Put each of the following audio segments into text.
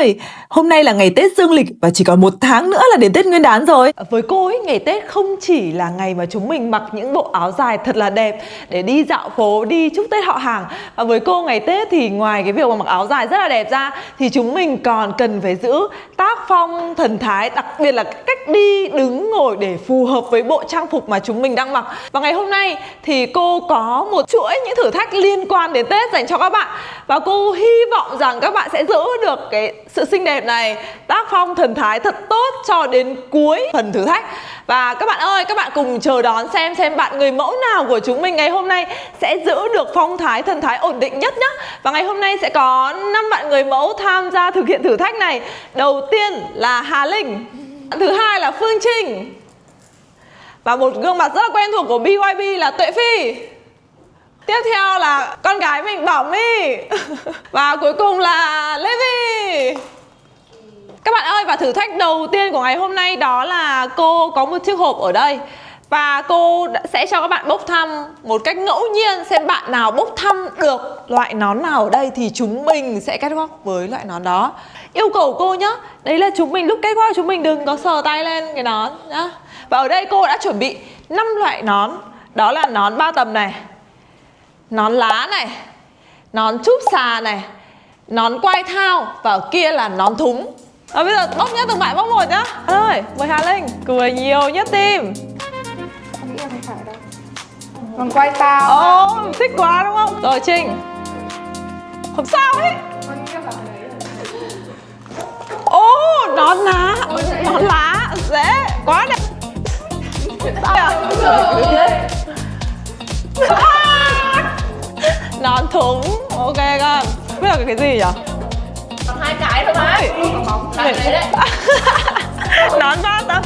ơi, hôm nay là ngày Tết dương lịch và chỉ còn 1 tháng nữa là đến Tết Nguyên đán rồi. Với cô ấy, ngày Tết không chỉ là ngày mà chúng mình mặc những bộ áo dài thật là đẹp để đi dạo phố, đi chúc Tết họ hàng. Và với cô, ngày Tết thì ngoài cái việc mà mặc áo dài rất là đẹp ra thì chúng mình còn cần phải giữ tác phong, thần thái, đặc biệt là cách đi, đứng, ngồi để phù hợp với bộ trang phục mà chúng mình đang mặc. Và ngày hôm nay thì cô có một chuỗi những thử thách liên quan đến Tết dành cho các bạn. Và cô hy vọng rằng các bạn sẽ giữ được cái sự xinh đẹp này, tác phong, thần thái thật tốt cho đến cuối phần thử thách. Và các bạn ơi, các bạn cùng chờ đón xem bạn người mẫu nào của chúng mình ngày hôm nay sẽ giữ được phong thái, thần thái ổn định nhất nhé. Và ngày hôm nay sẽ có 5 bạn người mẫu tham gia thực hiện thử thách này. Đầu tiên là Hà Linh, thứ hai là Phương Trinh, và một gương mặt rất là quen thuộc của BYB là Tuệ Phi. Tiếp theo là con gái mình Bảo My. Và cuối cùng là Lê Vi. Các bạn ơi, và thử thách đầu tiên của ngày hôm nay đó là cô có một chiếc hộp ở đây. Và cô sẽ cho các bạn bốc thăm một cách ngẫu nhiên, xem bạn nào bốc thăm được loại nón nào ở đây thì chúng mình sẽ cắt góp với loại nón đó. Yêu cầu cô nhá, đấy là chúng mình lúc cắt góp chúng mình đừng có sờ tay lên cái nón nhá. Và ở đây cô đã chuẩn bị 5 loại nón. Đó là nón 3 tầm này, nón lá này, nón chúp xà này, nón quai thao, và ở kia là nón thúng. Rồi bây giờ bốc nhá, từng bạn bốc một nhá. Ơi, mời Hà Linh, cười nhiều nhất team. Còn quay tao. Ồ, thích quá đúng không? Rồi Trinh. Không sao ấy. Ồ, nón lá. Nón lá, dễ, quá đẹp. Sao nón thúng, ok con. Biết là cái gì nhỉ? Còn 2 cái thôi mà. Đấy đấy. Nón 3 tấm.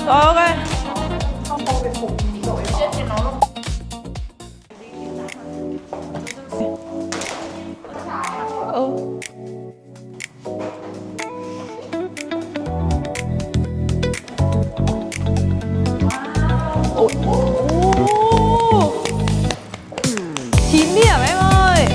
Rồi ok. Ôi. 9 điểm em ơi.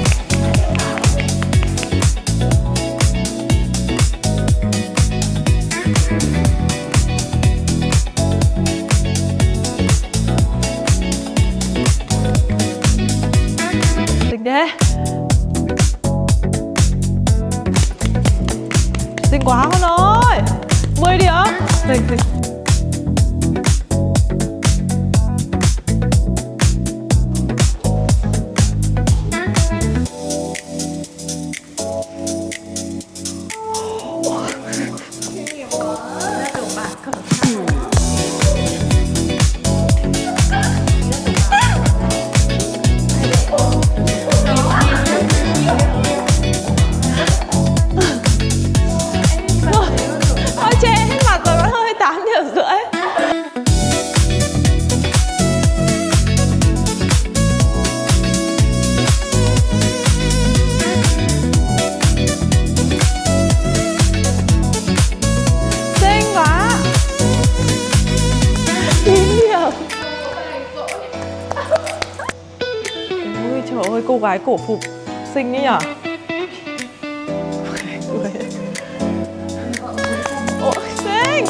Xinh thế. Xinh quá con ơi. 10 điểm. Xinh. Trời ơi, cô gái cổ phục xinh ấy nhở. Ôi, xinh.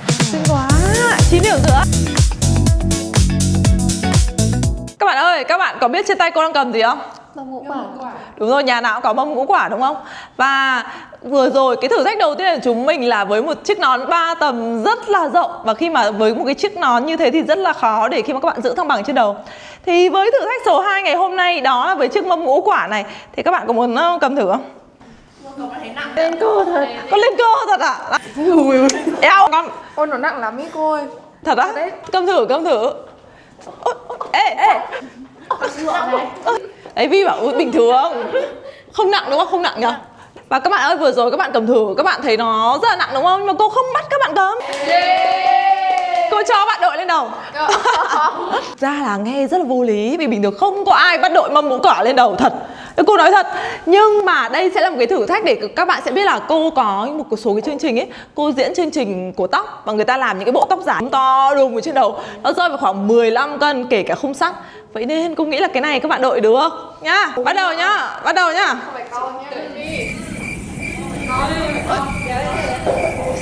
Xinh quá. 9 điểm giữa. Các bạn ơi, các bạn có biết trên tay cô đang cầm gì không? Mâm ngũ quả. Đúng rồi, nhà nào cũng có mâm ngũ quả đúng không? Và vừa rồi cái thử thách đầu tiên của chúng mình là với một chiếc nón 3 tầm rất là rộng. Và khi mà với một cái chiếc nón như thế thì rất là khó để khi mà các bạn giữ thăng bằng trên đầu. Thì với thử thách số 2 ngày hôm nay đó là với chiếc mâm ngũ quả này, thì các bạn có muốn cầm thử không? Lên cơ thật. Con lên cơ thật à? Eo con. Ôi nó nặng lắm ý cô ơi. Thật á? Cầm thử. Ê. Đấy, Vi bảo bình thường. Không nặng đúng không? Không nặng nhỉ? Và các bạn ơi, vừa rồi các bạn cầm thử, các bạn thấy nó rất là nặng đúng không? Nhưng mà cô không bắt các bạn cầm. Cô cho bạn đội lên đầu. Ra là nghe rất là vô lý, vì bình thường không có ai bắt đội mâm ngũ quả lên đầu thật. Cô nói thật. Nhưng mà đây sẽ là một cái thử thách để các bạn sẽ biết là cô có một số cái chương trình ấy, cô diễn chương trình của tóc và người ta làm những cái bộ tóc giả to đùng ở trên đầu, nó rơi vào khoảng 15 cân kể cả khung sắt. Vậy nên cô nghĩ là cái này các bạn đội được. nha. Bắt đầu nhá. Bắt đầu nhá.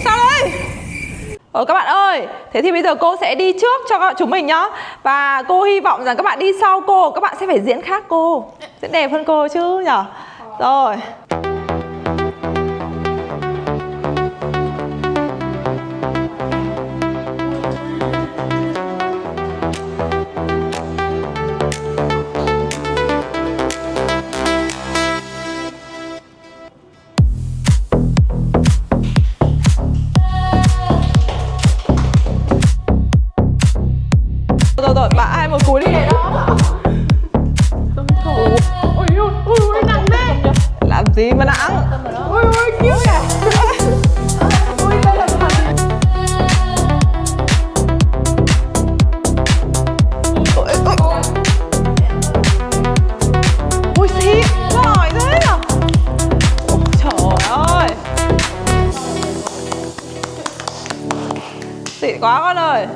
Sao đây? Các bạn ơi, thế thì bây giờ cô sẽ đi trước cho các bạn chúng mình nhá. Và cô hy vọng rằng các bạn đi sau cô, các bạn sẽ phải diễn khác cô, sẽ đẹp hơn cô chứ nhở. Rồi. Rồi, 3, 2, 1 cúi đi. Ôi, nặng thế. Làm gì mà nặng? Ôi, kiếp kìa. Ôi, xịn, giỏi thế à? Trời ơi. Xịn quá con ơi.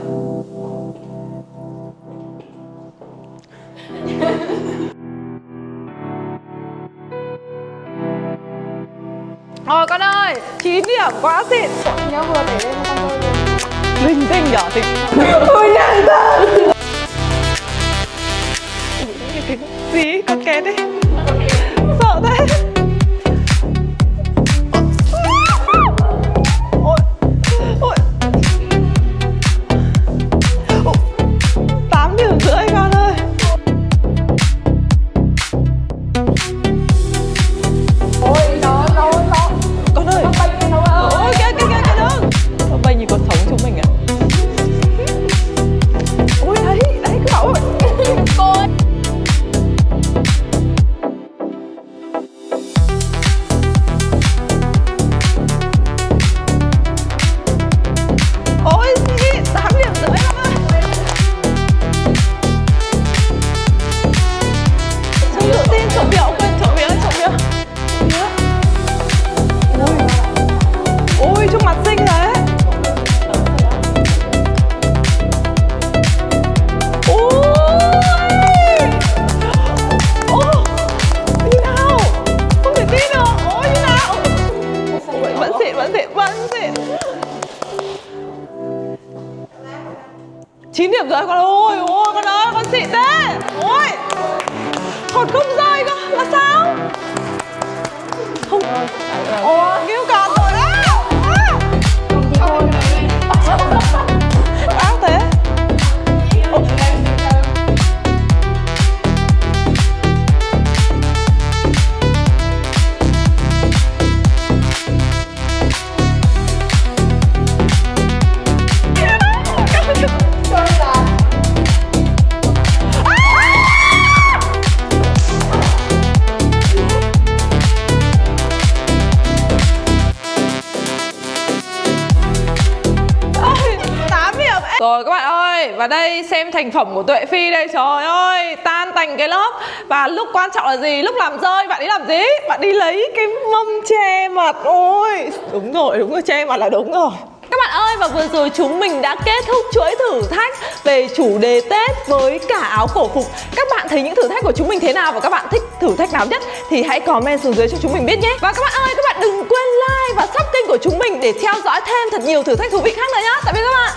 Thôi con ơi, 9 điểm quá xịn. Nhớ vừa để lên con tôi luôn. Linh tinh nhở thì. Ôi nhận ra. Gì? Con két đi. Sợ thế. Ôi. Ôi. 8 điểm rưỡi con ơi. Con ơi. Ôi cái đường. Nó bay như con sống chúng mình à. Ôi đấy cứ bảo ơi. Cô ơi. Ôi 8 điểm rưỡi lắm ơi. Trông tự tin, trộm vía, quên trộm vía. Ôi trông mặt xinh thế. Như nào? Không thể tin được. Ôi như nào? Vẫn xịn. 9 điểm rưỡi con ơi. Ôi con ơi, con xịn thế. Ôi còn không rơi cơ là sao? Không. Ôi kêu cả rồi đó. Ác thế. Rồi các bạn ơi, và đây xem thành phẩm của Tuệ Phi đây. Trời ơi, tan tành cái lớp. Và lúc quan trọng là gì? Lúc làm rơi bạn ấy làm gì? Bạn đi lấy cái mâm che mặt. Ôi, đúng rồi, che mặt là đúng rồi. Các bạn ơi, và vừa rồi chúng mình đã kết thúc chuỗi thử thách về chủ đề Tết với cả áo cổ phục. Các bạn thấy những thử thách của chúng mình thế nào và các bạn thích thử thách nào nhất thì hãy comment xuống dưới cho chúng mình biết nhé. Và các bạn ơi, các bạn đừng quên like và sub kênh của chúng mình để theo dõi thêm thật nhiều thử thách thú vị khác nữa nhé. Tạm biệt các bạn.